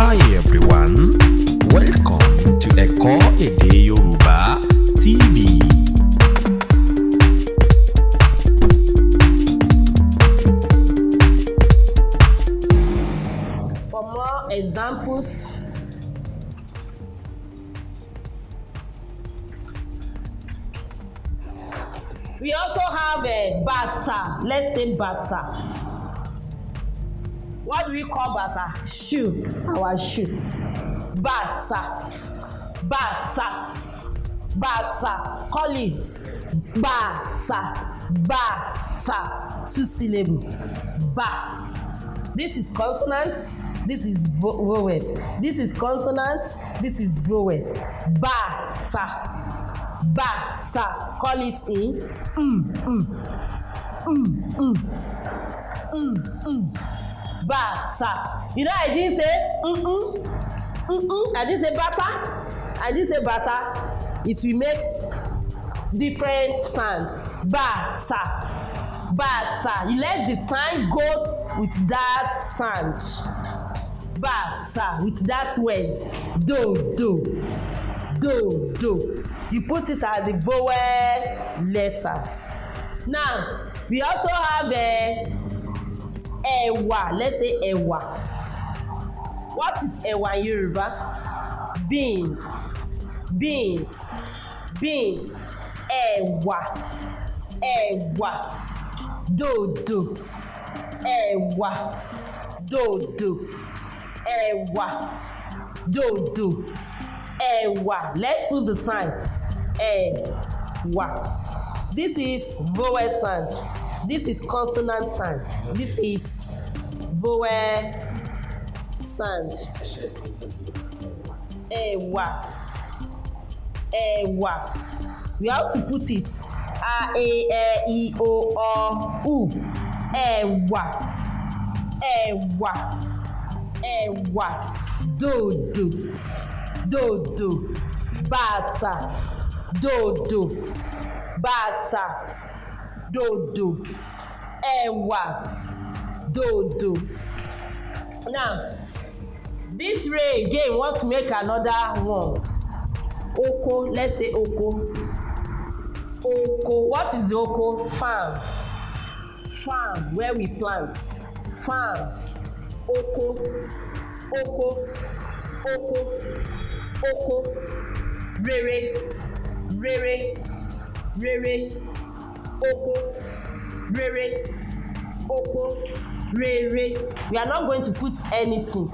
Hi everyone, welcome to Ohun Ede Yoruba TV. For more examples, we also have a bata. Let's say bata. What do we call bata? Shoe. Our shoe. Bata. Bata. Bata. Call it bata. Bata. Two syllable. Ba. This is consonants. This is vowel. This is consonants. This is vowel. Bata. Bata. Call it bata. You know, I didn't say I didn't say bata. I didn't say bata. It will make different sound. Bata. Bata. You let the sound go with that sound. Bata. With that words. Do, do. Do, do. You put it at the vowel letters. Now, we also have ewa. Let's say ewa. What is ewa in Yoruba? Beans. Beans. Beans. Ewa. Ewa. Dodo. Ewa. Dodo. Ewa. Dodo. Ewa. Let's put the sign. Ewa. This is vowel sound. This is consonant sound. This is vowel sound. Ewa. Ewa. We have to put it. A, E, O, U. Ewa. Ewa. Ewa. Dodo. Dodo. Bata. Dodo. Bata. Dodo. Ewa. Dodo. Now, this ray again wants to make another one. Oko. Let's say oko. Oko. What is the oko? Farm. Farm, where we plant. Farm. Oko. Oko. Oko. Oko. Rere. Rere. Rere. Oko. Rere. Oko. Rere. We are not going to put anything.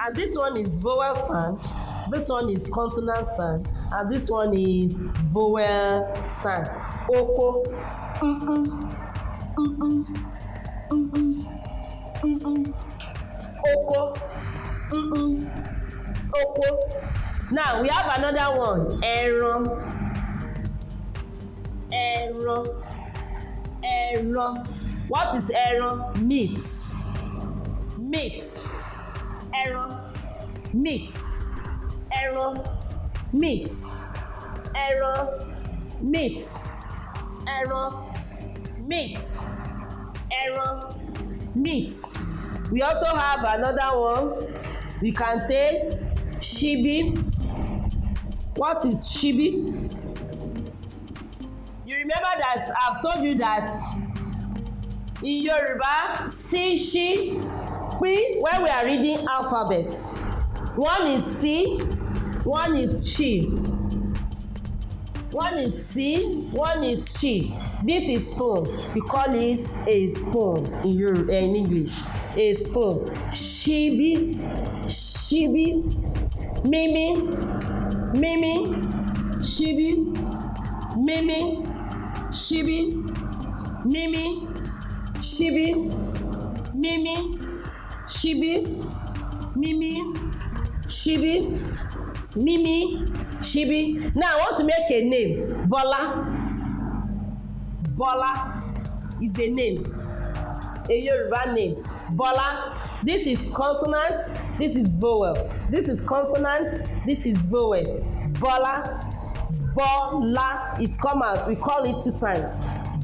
And this one is vowel sound. This one is consonant sound. And this one is vowel sound. Oko. Oko. Oko. Now we have another one. Ẹran. Ẹran. Ẹran. What is ẹran? Meat. Meat. Ẹran. Meat. Ẹran. Meat. Ẹran. Meat. Ẹran. Meat. Ẹran. Meat. We also have another one. We can say shibi. What is shibi? You remember that I've told you that in Yoruba, si, shi, pi, when we are reading alphabets, one is si, one is shi. One is si, one is shi. This is spoon. We call it a spoon in English. A spoon. Shibi, shibi, mimi, mimi, shibi, mimi, shibi, mimi, shibi, mimi, shibi, mimi, shibi, mimi, shibi. Now I want to make a name. Bola. Bola is a name. A Yoruba name. Bola. This is consonants. This is vowel. This is consonants. This is vowel. Bola. Bola. It comes out. We call it 2 times.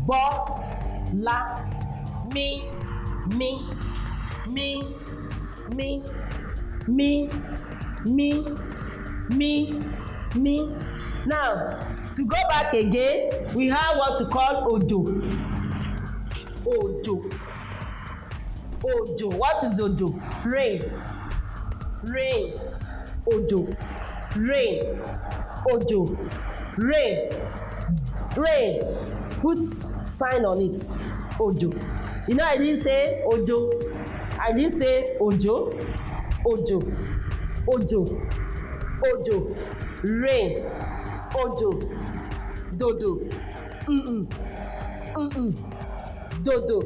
Bola. Me. Me. Me. me, me, me, me. Now, to go back again, we have what we call ojo. Ojo. Ojo. What is ojo? Rain. Rain. Ojo. Rain. Ojo. Rain. Rain. Put sign on it. Ojo. You know I didn't say ojo. I didn't say ojo. Ojo. Ojo. Ojo. Rain. Ojo. Dodo. Dodo.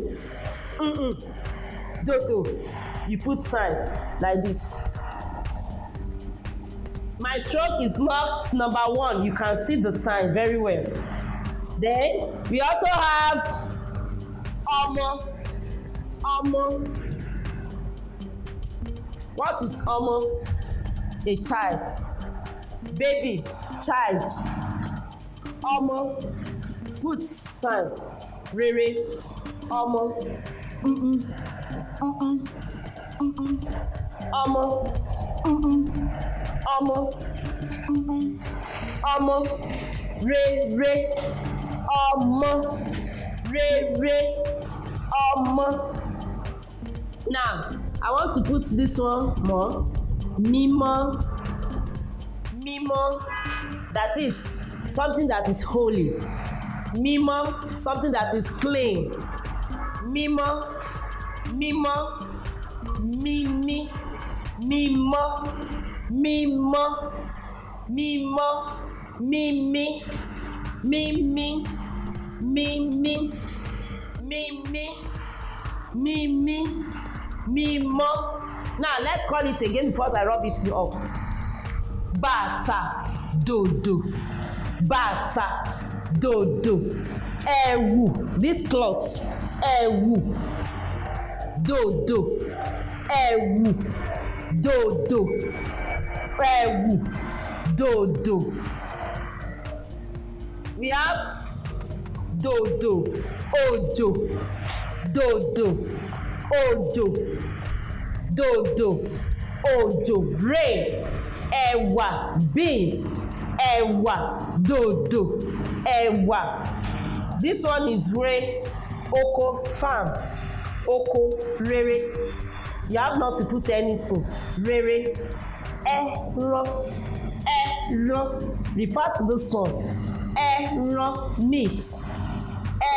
Dodo. You put sign like this. My stroke is marked number 1. You can see the sign very well. Then we also have omo. Omo. What is omo? A child. Baby. Child. Omo. Put sign. Rere. Omo. Omo. Omo. Omo. Re. Omo. Re. Omo. Now, I want to put this one more. Mimo. Mimo. That is something that is holy. Mimo. Something that is clean. Mimo. Mimo. Mimi. Mimo. Mimo. Mimo. Mimi. Mimi. Mimi. Mimi. Mimi. Mimo. Now let's call it again before I rub it up. Bata. Dodo. Bata. Dodo. Ewu. This cloth. Ewu. Dodo. Ewu. Dodo. Ewu. Dodo. We have dodo. Ojo. Dodo. Ojo. Dodo. Ojo. Rain. Ewa. Beans. Ewa. Dodo. Ewa. This one is rain. Oko. Farm. Oko. Rere. You have not to put anything. Rere. Ero. Ero. Refer to this one. Ero. Meat.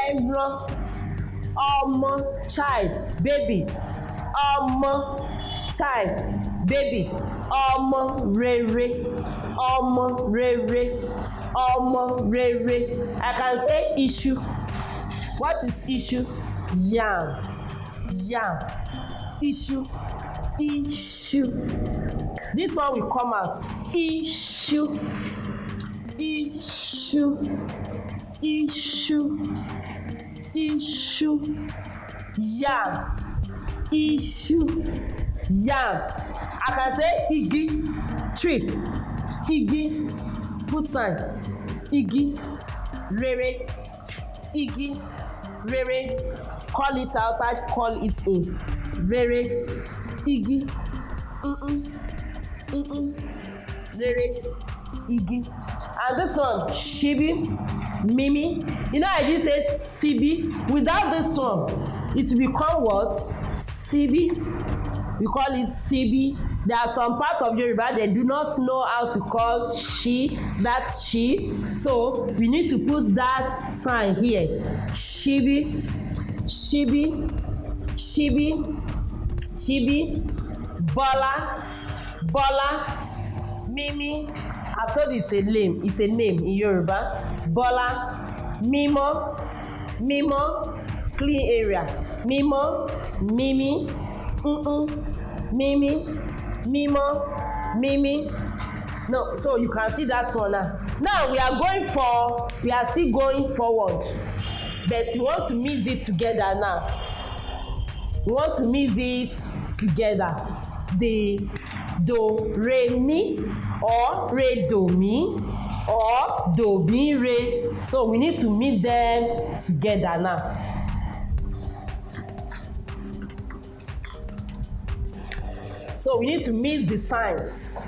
Ero. Omo. Child. Baby. Omo. Child. Baby. Omo. Rere. Omo. Rere. Omo. Rere. I can say issue. What is issue? Yam. Yam. Issue. Issue. This one will come as issue. Issue. Issue. Issue. Yam. Issue. Yam. I can say igi. Tree. Igi. Put sign. Igi. Rere. Igi. Rere. Call it outside, call it in. Rere. Igi. Rere. Igi. And this one, shibi. Mimi. You know I did say sibi. Without this one, it will become what? Sibi. We call it sibi. There are some parts of Yoruba they do not know how to call she. That's she. So we need to put that sign here. Shibi. Shibi. Shibi. Shibi. Bola. Bola. Mimi. I told you it's a name. It's a name in Yoruba. Bola. Mimo. Mimo. Clean area. Mimo. Mimi. Mimi. Mimo. Mimi. No, so you can see that one now. Now we are still going forward. But we want to mix it together now. We want to mix it together. The do re mi or re do mi or do mi re. So we need to mix them together now. So we need to mix the signs.